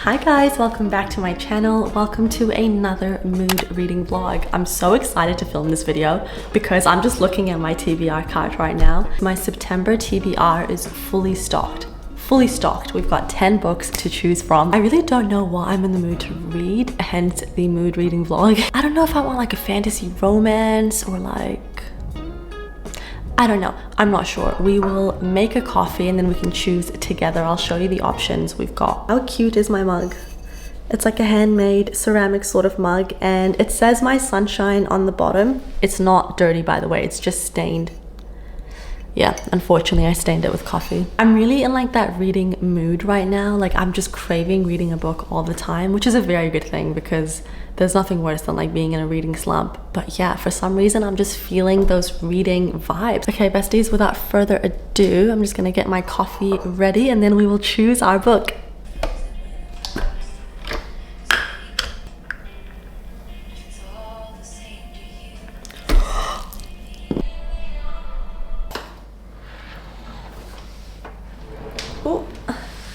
Hi guys, welcome back to my channel. Welcome to another mood reading vlog. I'm so excited to film this video because I'm just looking at my TBR cart right now. My September TBR is fully stocked. We've got 10 books to choose from. I really don't know what I'm in the mood to read, hence the mood reading vlog. I don't know if I want like a fantasy romance or like, I don't know. I'm not sure. We will make a coffee and then we can choose together. I'll show you the options we've got. How cute is my mug? It's like a handmade ceramic sort of mug and it says My Sunshine on the bottom. It's not dirty, by the way. It's just stained. Yeah, unfortunately I stained it with coffee. I'm really in like that reading mood right now. Like I'm just craving reading a book all the time, which is a very good thing because there's nothing worse than like being in a reading slump. But yeah, for some reason I'm just feeling those reading vibes. Okay, besties, without further ado, I'm just gonna get my coffee ready and then we will choose our book.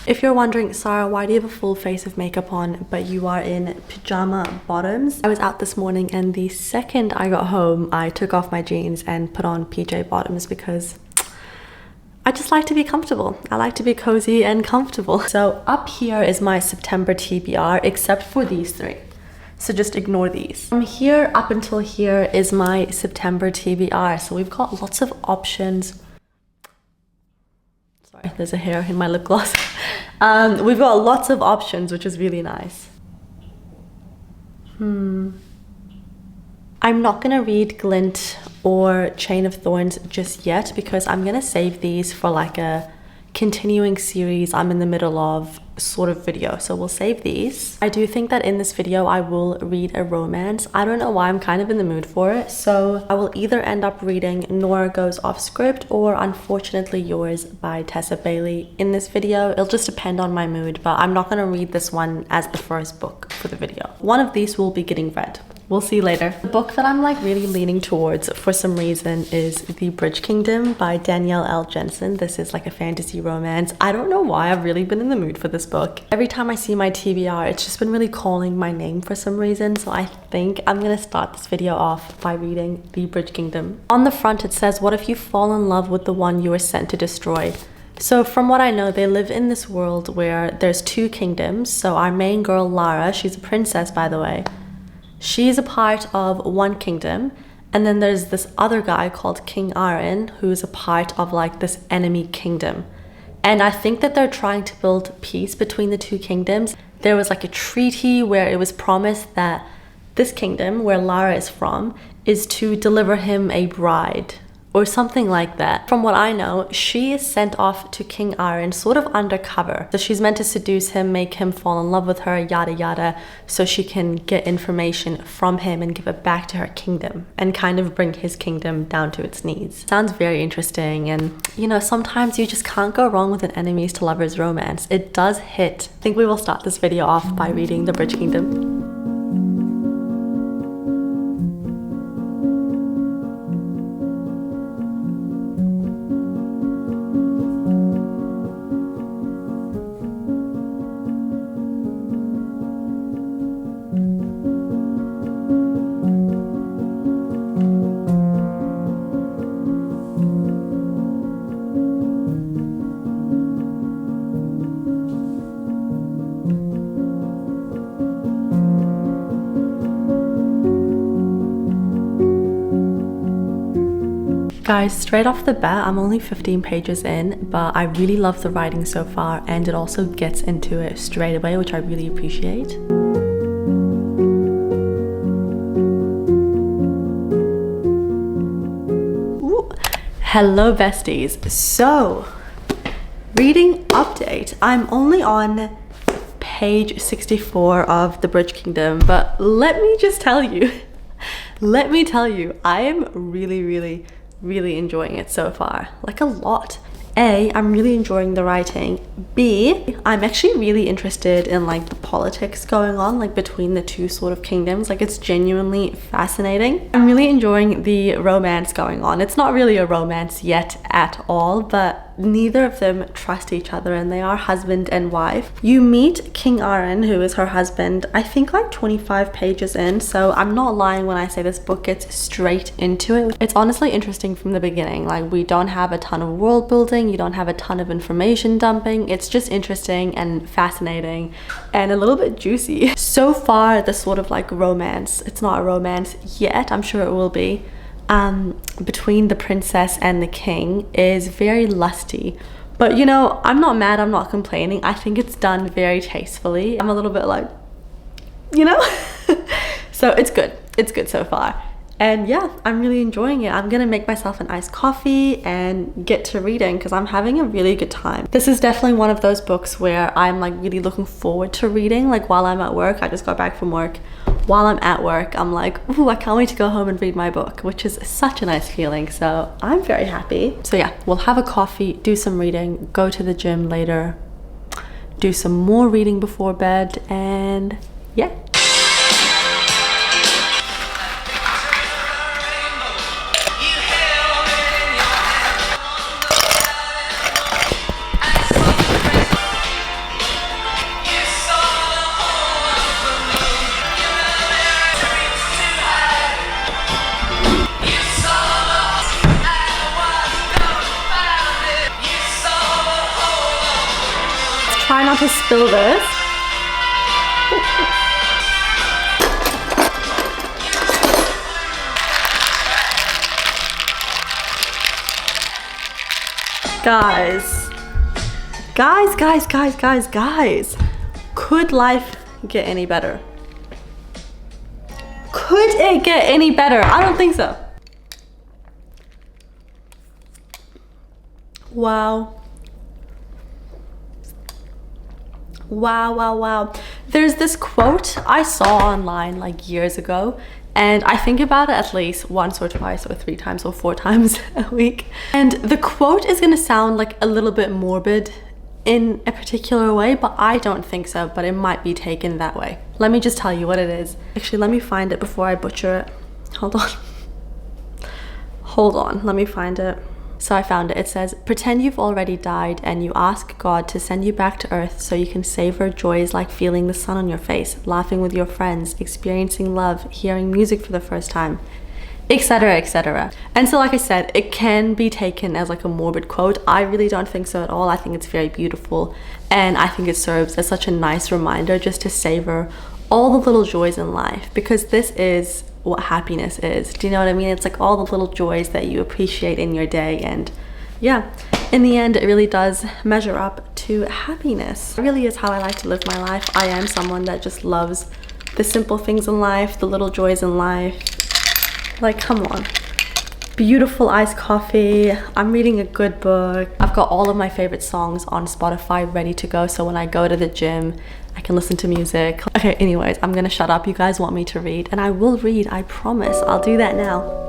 If you're wondering, Sarah, why do you have a full face of makeup on but you are in pajama bottoms? I was out this morning and the second I got home, I took off my jeans and put on PJ bottoms because I just like to be comfortable. I like to be cozy and comfortable. So up here is my September TBR, except for these three. So just ignore these. From here up until here is my September TBR. So we've got lots of options. Sorry, there's a hair in my lip gloss. We've got lots of options, which is really nice. I'm not gonna read Glint or Chain of Thorns just yet because I'm gonna save these for like a continuing series I'm in the middle of sort of video, so we'll save these. I do think that in this video I will read a romance. I don't know why, I'm kind of in the mood for it, so I will either end up reading Nora Goes Off Script or Unfortunately Yours by Tessa Bailey in this video. It'll just depend on my mood, but I'm not going to read this one as the first book for the video. One of these will be getting read. We'll see later. The book that I'm like really leaning towards for some reason is The Bridge Kingdom by Danielle L. Jensen. This is like a fantasy romance. I don't know why, I've really been in the mood for this book. Every time I see my TBR, it's just been really calling my name for some reason. So I think I'm gonna start this video off by reading The Bridge Kingdom. On the front it says, what if you fall in love with the one you were sent to destroy? So from what I know, they live in this world where there's two kingdoms. So our main girl, Lara, she's a princess by the way. She's a part of one kingdom, and then there's this other guy called King Aaron who's a part of like this enemy kingdom. And I think that they're trying to build peace between the two kingdoms. There was like a treaty where it was promised that this kingdom, where Lara is from, is to deliver him a bride or something like that. From what I know, she is sent off to King Aaron sort of undercover. So she's meant to seduce him, make him fall in love with her, yada yada, so she can get information from him and give it back to her kingdom and kind of bring his kingdom down to its knees. Sounds very interesting, and you know, sometimes you just can't go wrong with an enemies to lovers romance. It does hit. I think we will start this video off by reading The Bridge Kingdom. Guys, straight off the bat, I'm only 15 pages in, but I really love the writing so far and it also gets into it straight away, which I really appreciate. Ooh. Hello besties. So, reading update. I'm only on page 64 of The Bridge Kingdom, but let me just tell you, I am really enjoying it so far, like a lot. A, I'm really enjoying the writing. B, I'm actually really interested in like the politics going on like between the two sort of kingdoms. Like it's genuinely fascinating. I'm really enjoying the romance going on. It's not really a romance yet at all, but neither of them trust each other and they are husband and wife. You meet King Aaron, who is her husband, I think like 25 pages in, so I'm not lying when I say this book gets straight into it. It's honestly interesting from the beginning. Like we don't have a ton of world building, you don't have a ton of information dumping. It's just interesting and fascinating and a little bit juicy. So far, the sort of like romance, it's not a romance yet, I'm sure it will be, between the princess and the king is very lusty. But you know, I'm not mad, I'm not complaining. I think it's done very tastefully. I'm a little bit like, you know? So it's good so far. And yeah, I'm really enjoying it. I'm gonna make myself an iced coffee and get to reading because I'm having a really good time. This is definitely one of those books where I'm like really looking forward to reading. Like while I'm at work, I just got back from work. While I'm at work, I'm like, ooh, I can't wait to go home and read my book, which is such a nice feeling. So I'm very happy. So yeah, we'll have a coffee, do some reading, go to the gym later, do some more reading before bed, and yeah. Try not to spill this. Guys. Could life get any better? Could it get any better? I don't think so. Wow. There's this quote I saw online like years ago, and I think about it at least once or twice or 3 times or 4 times a week. And the quote is gonna sound like a little bit morbid in a particular way, but I don't think so, but it might be taken that way. Let me just tell you what it is. Actually, let me find it before I butcher it. Hold on, let me find it. So I found it. It says, pretend you've already died and you ask God to send you back to earth so you can savor joys like feeling the sun on your face, laughing with your friends, experiencing love, hearing music for the first time, etc, etc. And so like I said, it can be taken as like a morbid quote. I really don't think so at all. I think it's very beautiful, and I think it serves as such a nice reminder just to savor all the little joys in life, because this is what happiness is. Do you know what I mean? It's like all the little joys that you appreciate in your day, and yeah, in the end it really does measure up to happiness. It really is how I like to live my life. I am someone that just loves the simple things in life, the little joys in life. Like, come on. Beautiful iced coffee. I'm reading a good book. I've got all of my favorite songs on Spotify ready to go, so when I go to the gym I can listen to music. Okay, anyways, I'm gonna shut up. You guys want me to read, and I will read, I promise. I'll do that now.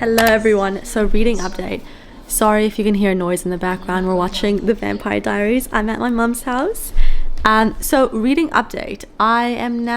Hello everyone, so reading update. Sorry if you can hear noise in the background. We're watching The Vampire Diaries. I'm at my mum's house. So reading update. I'm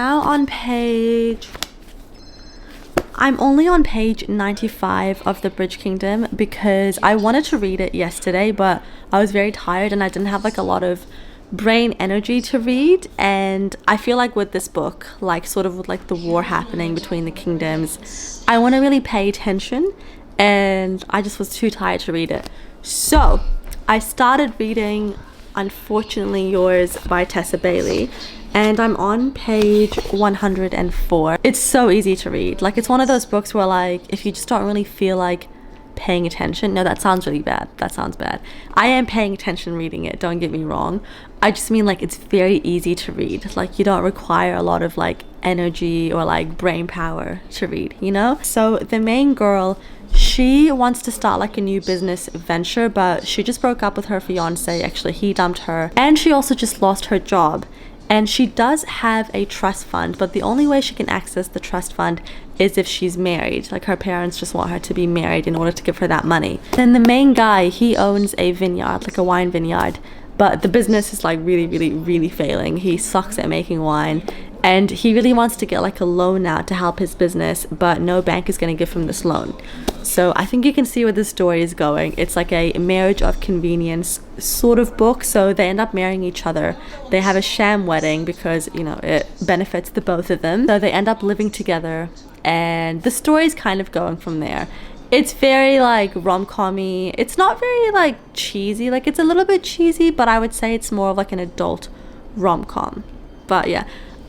only on page 95 of The Bridge Kingdom because I wanted to read it yesterday, but I was very tired and I didn't have like a lot of brain energy to read. And I feel like with this book, like sort of with like the war happening between the kingdoms, I want to really pay attention, and I just was too tired to read it. So I started reading Unfortunately Yours by Tessa Bailey, and I'm on page 104. It's so easy to read. Like, it's one of those books where like if you just don't really feel like paying attention, no, that sounds really bad, that sounds bad, I am paying attention reading it, don't get me wrong. I just mean like it's very easy to read. Like, you don't require a lot of like energy or like brain power to read, you know? So the main girl, she wants to start like a new business venture, but she just broke up with her fiance. Actually, he dumped her, and she also just lost her job. And she does have a trust fund, but the only way she can access the trust fund is if she's married. Like, her parents just want her to be married in order to give her that money. Then the main guy, he owns a vineyard, like a wine vineyard, but the business is like really failing. He sucks at making wine, and he really wants to get like a loan out to help his business, but no bank is going to give him this loan. So I think you can see where this story is going. It's like a marriage of convenience sort of book. So they end up marrying each other. They have a sham wedding because, you know, it benefits the both of them. So they end up living together, and the story is kind of going from there. It's very like rom-com-y. It's not very like cheesy. Like, it's a little bit cheesy, but I would say it's more of like an adult rom-com. But yeah,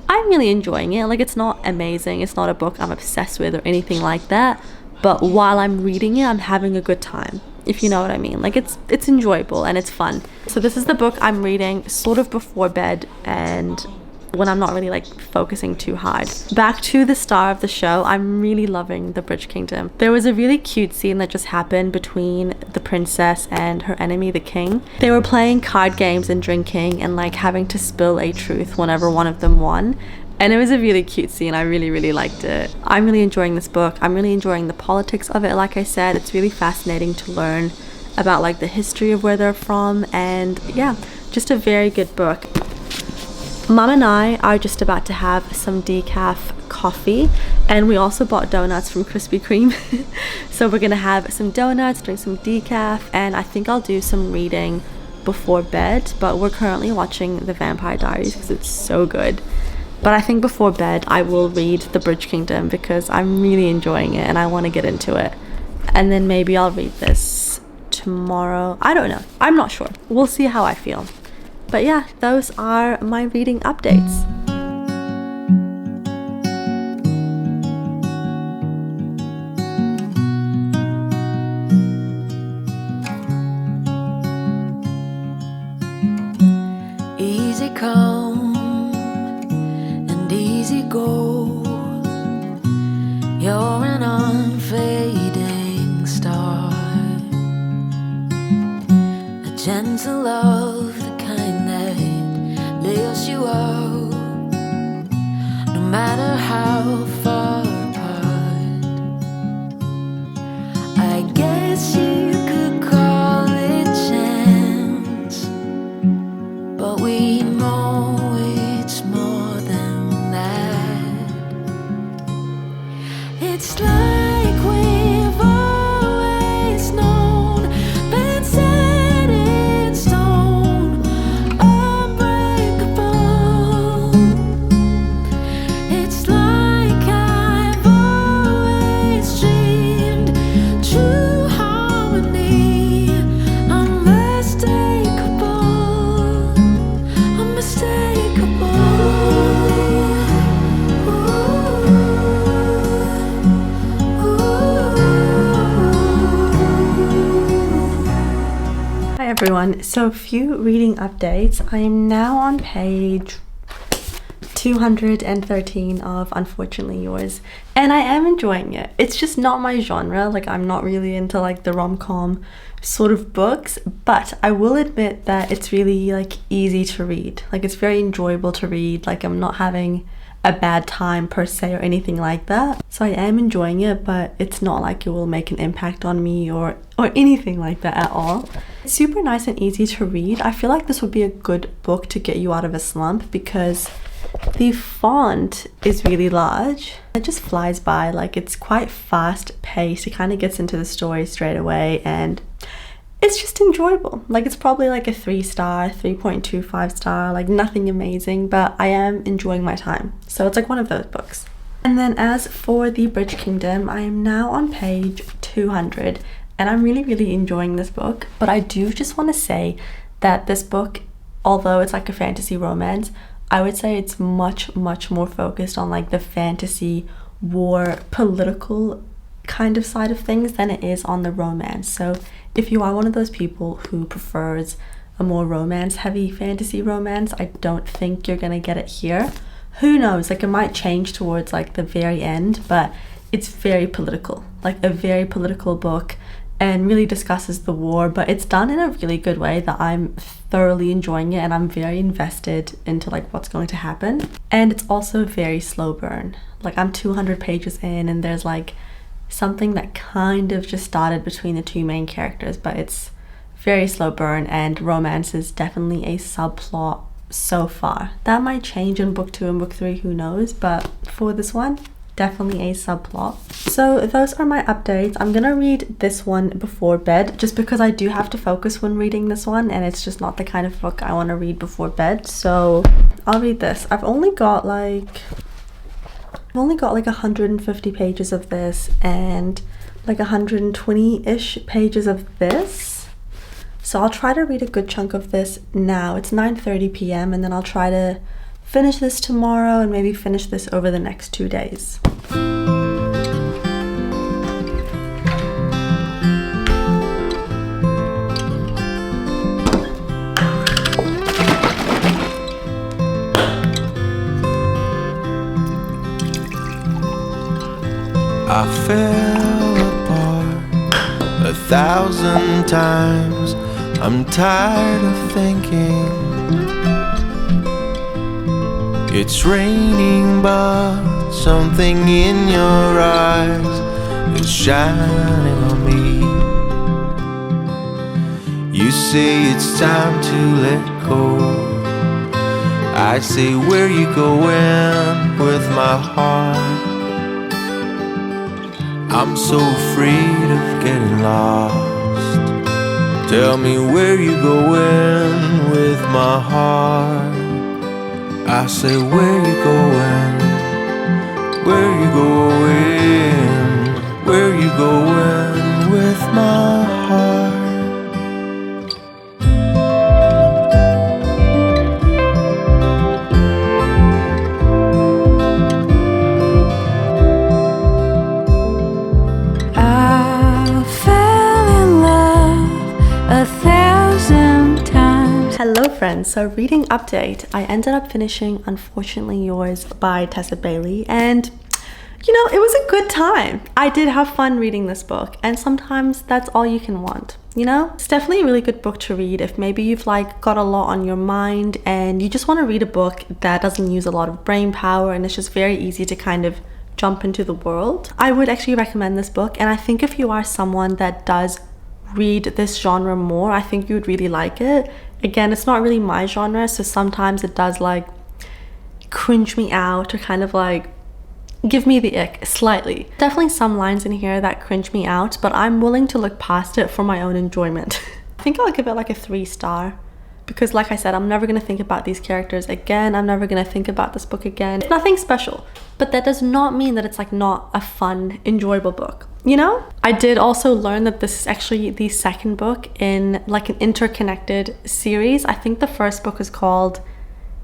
I'm really enjoying it. Like, it's not amazing. It's not a book I'm obsessed with or anything like that. But while I'm reading it, I'm having a good time, if you know what I mean. Like, it's enjoyable and it's fun. So this is the book I'm reading sort of before bed and when I'm not really like focusing too hard. Back to the star of the show, I'm really loving The Bridge Kingdom. There was a really cute scene that just happened between the princess and her enemy, the king. They were playing card games and drinking and like having to spill a truth whenever one of them won. And it was a really cute scene. I really liked it. I'm really enjoying this book. I'm really enjoying the politics of it. Like I said, it's really fascinating to learn about like the history of where they're from, and yeah, just a very good book. Mom and I are just about to have some decaf coffee, and we also bought donuts from Krispy Kreme. So we're gonna have some donuts, drink some decaf, and I think I'll do some reading before bed, but we're currently watching The Vampire Diaries because it's so good. But I think before bed I will read The Bridge Kingdom because I'm really enjoying it and I want to get into it. And then maybe I'll read this tomorrow. I don't know. I'm not sure. We'll see how I feel. But yeah, those are my reading updates. Easy come and easy go. You're an unfading star, a gentle love, the kind that lifts you up, no matter how far apart. I guess you could call it chance, but we know it's more than that. It's like we've always known, been set in stone, unbreakable. It's like I've always dreamed, true harmony, unmistakable, unmistakable. Hi everyone, so a few reading updates. I am now on page 213 of Unfortunately Yours, and I am enjoying it. It's just not my genre. Like, I'm not really into like the rom-com sort of books, but I will admit that it's really like easy to read. Like, it's very enjoyable to read. Like, I'm not having a bad time per se or anything like that. So I am enjoying it, but it's not like it will make an impact on me or anything like that at all. It's super nice and easy to read. I feel like this would be a good book to get you out of a slump because the font is really large. It just flies by, like it's quite fast paced. It kind of gets into the story straight away and it's just enjoyable. Like it's probably like a 3-star, 3.25 star, like nothing amazing, but I am enjoying my time. So it's like one of those books. And then as for the Bridge Kingdom, I am now on page 200 and I'm really enjoying this book. But I do just want to say that this book, although it's like a fantasy romance, I would say it's much more focused on like the fantasy, war, political kind of side of things than it is on the romance. So if you are one of those people who prefers a more romance heavy fantasy romance, I don't think you're gonna get it here. Who knows, like it might change towards like the very end, but it's very political, like a very political book, and really discusses the war, but it's done in a really good way that I'm thoroughly enjoying it and I'm very invested into like what's going to happen. And it's also very slow burn. Like I'm 200 pages in and there's like something that kind of just started between the two main characters, but it's very slow burn and romance is definitely a subplot so far. That might change in book 2 and book 3, who knows, but for this one, definitely a subplot. So those are my updates. I'm gonna read this one before bed just because I do have to focus when reading this one and it's just not the kind of book I want to read before bed. So I'll read this. I've only got like 150 pages of this and like 120-ish pages of this. So I'll try to read a good chunk of this now. It's 9:30 p.m. and then I'll try to finish this tomorrow and maybe finish this over the next 2 days. I fell apart 1,000 times. I'm tired of thinking it's raining, but something in your eyes is shining on me. You say it's time to let go. I say, where you going with my heart? I'm so afraid of getting lost. Tell me where you going with my heart. I say, where you going? Where you going? Where you going with my heart? Hello friends, so reading update. I ended up finishing Unfortunately Yours by Tessa Bailey and you know, it was a good time. I did have fun reading this book and sometimes that's all you can want, you know? It's definitely a really good book to read if maybe you've like got a lot on your mind and you just want to read a book that doesn't use a lot of brain power and it's just very easy to kind of jump into the world. I would actually recommend this book, and I think if you are someone that does read this genre more, I think you would really like it. Again, it's not really my genre, so sometimes it does like cringe me out or kind of like give me the ick slightly. Definitely some lines in here that cringe me out, but I'm willing to look past it for my own enjoyment. I think I'll give it like a 3-star because like I said, I'm never going to think about these characters again. I'm never going to think about this book again. It's nothing special, but that does not mean that it's like not a fun, enjoyable book. You know, I did also learn that this is actually the second book in like an interconnected series. I think the first book is called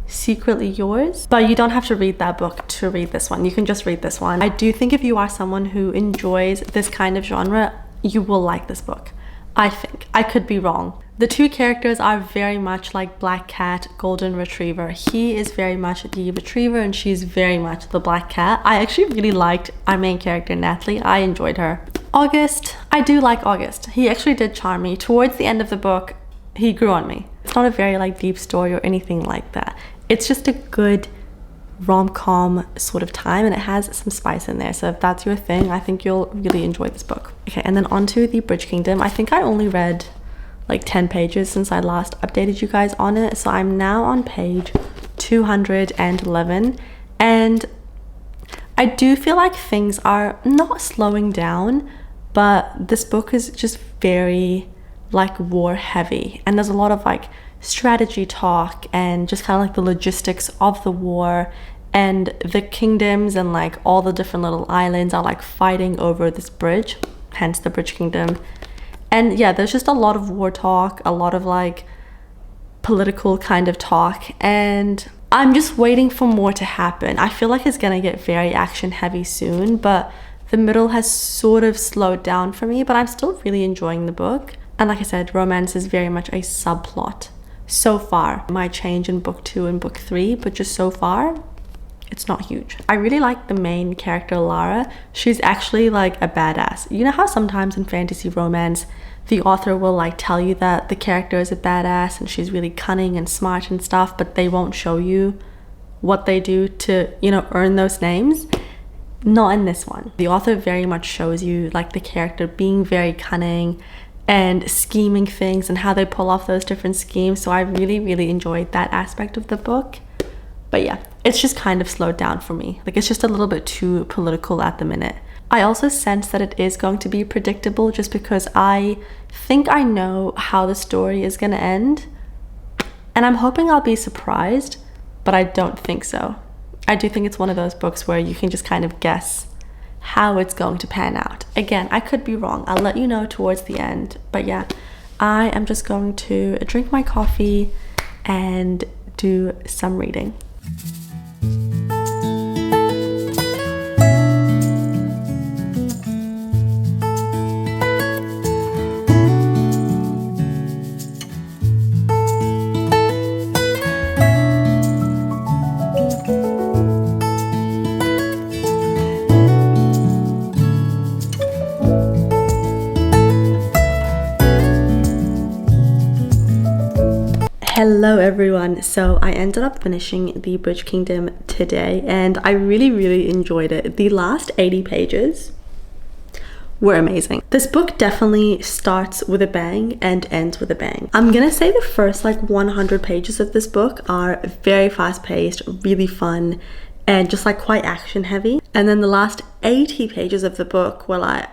Secretly Yours, but you don't have to read that book to read this one. You can just read this one. I do think if you are someone who enjoys this kind of genre, you will like this book. I think. I could be wrong. The two characters are very much like Black Cat, Golden Retriever. He is very much the retriever and she's very much the black cat. I actually really liked our main character, Natalie. I enjoyed her. August. I do like August. He actually did charm me. Towards the end of the book, he grew on me. It's not a very like deep story or anything like that. It's just a good rom-com sort of time, and it has some spice in there. So if that's your thing, I think you'll really enjoy this book. Okay, and then on to The Bridge Kingdom. I think I only read like 10 pages since I last updated you guys on it. So I'm now on page 211, and I do feel like things are not slowing down, but this book is just very like war heavy, and there's a lot of like strategy talk and just kind of like the logistics of the war, and the kingdoms and like all the different little islands are like fighting over this bridge, hence the Bridge Kingdom. And yeah, there's just a lot of war talk, a lot of like political kind of talk, and I'm just waiting for more to happen. I feel like it's gonna get very action heavy soon, but the middle has sort of slowed down for me, but I'm still really enjoying the book. And like I said, romance is very much a subplot so far. It might change in book 2 and book 3, but just so far, it's not huge. I really like the main character, Lara. She's actually like a badass. You know how sometimes in fantasy romance, the author will like tell you that the character is a badass and she's really cunning and smart and stuff, but they won't show you what they do to, you know, earn those names. Not in this one. The author very much shows you like the character being very cunning and scheming things and how they pull off those different schemes. So I really enjoyed that aspect of the book. But yeah, it's just kind of slowed down for me. Like it's just a little bit too political at the minute. I also sense that it is going to be predictable just because I think I know how the story is going to end. And I'm hoping I'll be surprised, but I don't think so. I do think it's one of those books where you can just kind of guess how it's going to pan out. Again, I could be wrong. I'll let you know towards the end. But yeah, I am just going to drink my coffee and do some reading. Hello everyone. So I ended up finishing The Bridge Kingdom today and I really enjoyed it. The last 80 pages were amazing. This book definitely starts with a bang and ends with a bang. I'm gonna say the first like 100 pages of this book are very fast paced, really fun, and just like quite action heavy. And then the last 80 pages of the book were like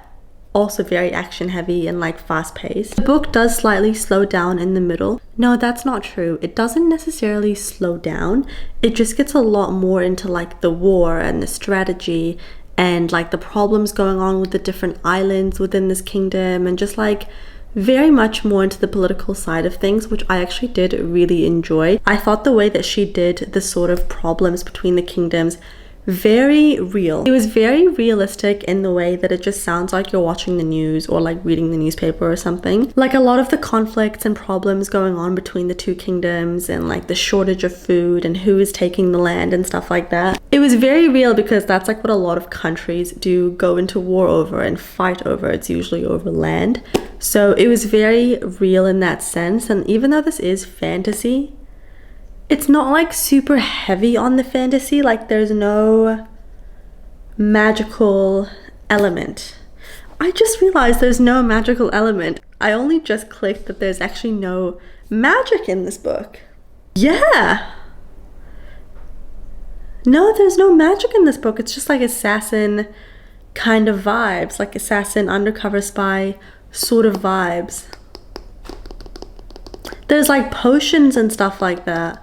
also very action heavy and like fast paced. The book does slightly slow down in the middle. No, that's not true. It doesn't necessarily slow down. It just gets a lot more into like the war and the strategy and like the problems going on with the different islands within this kingdom, and just like very much more into the political side of things, which I actually did really enjoy. I thought the way that she did the sort of problems between the kingdoms very real. It was very realistic in the way that it just sounds like you're watching the news or like reading the newspaper or something. Like a lot of the conflicts and problems going on between the two kingdoms and like the shortage of food and who is taking the land and stuff like that. It was very real because that's like what a lot of countries do go into war over and fight over. It's usually over land. So it was very real in that sense. And even though this is fantasy, it's not like super heavy on the fantasy. Like there's no magical element. I just realized there's no magical element. I only just clicked that there's actually no magic in this book. Yeah. No, there's no magic in this book. It's just like assassin kind of vibes, like assassin, undercover spy sort of vibes. There's like potions and stuff like that.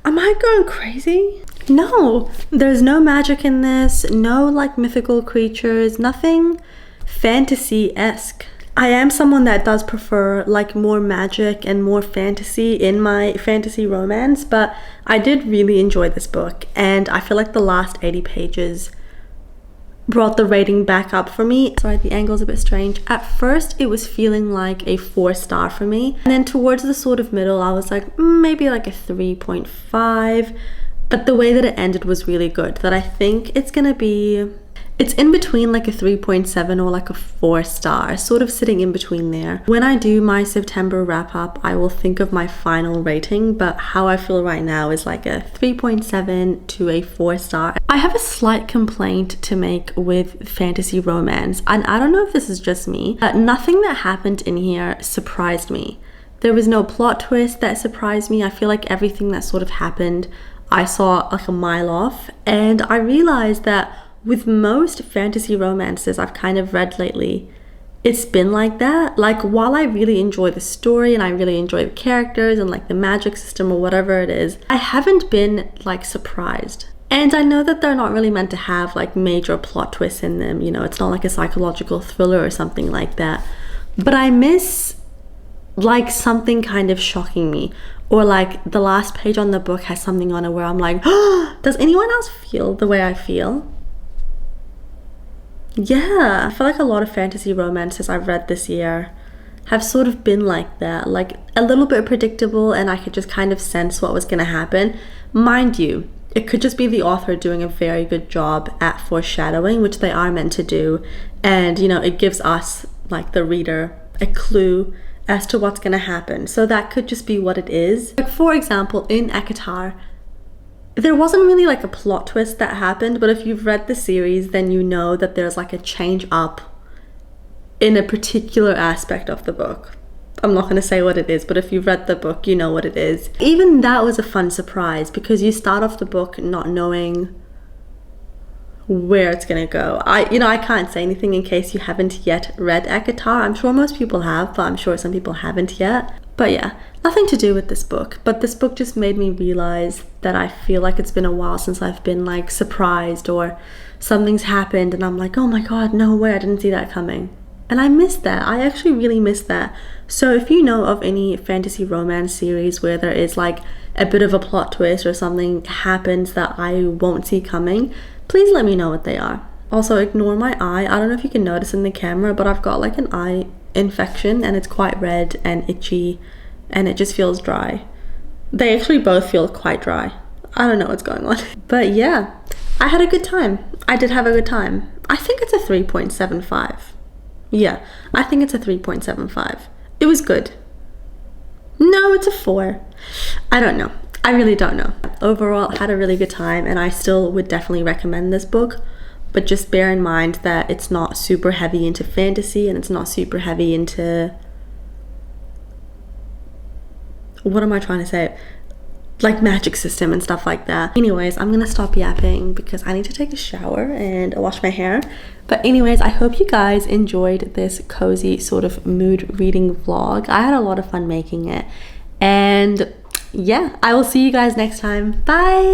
Am I going crazy? No, there's no magic in this, no like mythical creatures, nothing fantasy-esque. I am someone that does prefer like more magic and more fantasy in my fantasy romance, but I did really enjoy this book, and I feel like the last 80 pages brought the rating back up for me. Sorry, the angle's a bit strange. At first it was feeling like a 4-star for me, and then towards the sort of middle I was like maybe like a 3.5, but the way that it ended was really good, that I think it's It's in between like a 3.7 or like a 4 star, sort of sitting in between there. When I do my September wrap up, I will think of my final rating, but how I feel right now is like a 3.7 to a 4 star. I have a slight complaint to make with fantasy romance, and I don't know if this is just me, but nothing that happened in here surprised me. There was no plot twist that surprised me. I feel like everything that sort of happened, I saw like a mile off, and I realized that with most fantasy romances I've kind of read lately, it's been like that. Like, while I really enjoy the story and I really enjoy the characters and like the magic system or whatever it is, I haven't been like surprised. And I know that they're not really meant to have like major plot twists in them, you know, it's not like a psychological thriller or something like that. But I miss like something kind of shocking me, or like the last page on the book has something on it where I'm like, oh, does anyone else feel the way I feel? Yeah, I feel like a lot of fantasy romances I've read this year have sort of been like that, like a little bit predictable, and I could just kind of sense what was going to happen. Mind you, it could just be the author doing a very good job at foreshadowing, which they are meant to do, and you know, it gives us, like the reader, a clue as to what's going to happen. So that could just be what it is. Like, for example, in ACOTAR, there wasn't really like a plot twist that happened, but if you've read the series, then you know that there's like a change up in a particular aspect of the book. I'm not going to say what it is, but if you've read the book, you know what it is. Even that was a fun surprise, because you start off the book not knowing where it's going to go. I can't say anything in case you haven't yet read ACOTAR. I'm sure most people have, but I'm sure some people haven't yet. But yeah, nothing to do with this book, but this book just made me realize that I feel like it's been a while since I've been like surprised, or something's happened and I'm like, oh my god, no way, I didn't see that coming. And I miss that. I actually really miss that. So if you know of any fantasy romance series where there is like a bit of a plot twist or something happens that I won't see coming, please let me know what they are. Also, ignore my eye. I don't know if you can notice in the camera, but I've got like an eye infection and it's quite red and itchy and it just feels dry. They actually both feel quite dry. I don't know what's going on. But yeah, I had a good time. I did have a good time. I think it's a 3.75. Yeah, I think it's a 3.75. It was good. No, it's a 4. I don't know. I really don't know. Overall, I had a really good time, and I still would definitely recommend this book, but just bear in mind that it's not super heavy into fantasy and it's not super heavy into, what am I trying to say? Like magic system and stuff like that. Anyways, I'm gonna stop yapping because I need to take a shower and wash my hair. But anyways, I hope you guys enjoyed this cozy sort of mood reading vlog. I had a lot of fun making it. And yeah, I will see you guys next time. Bye!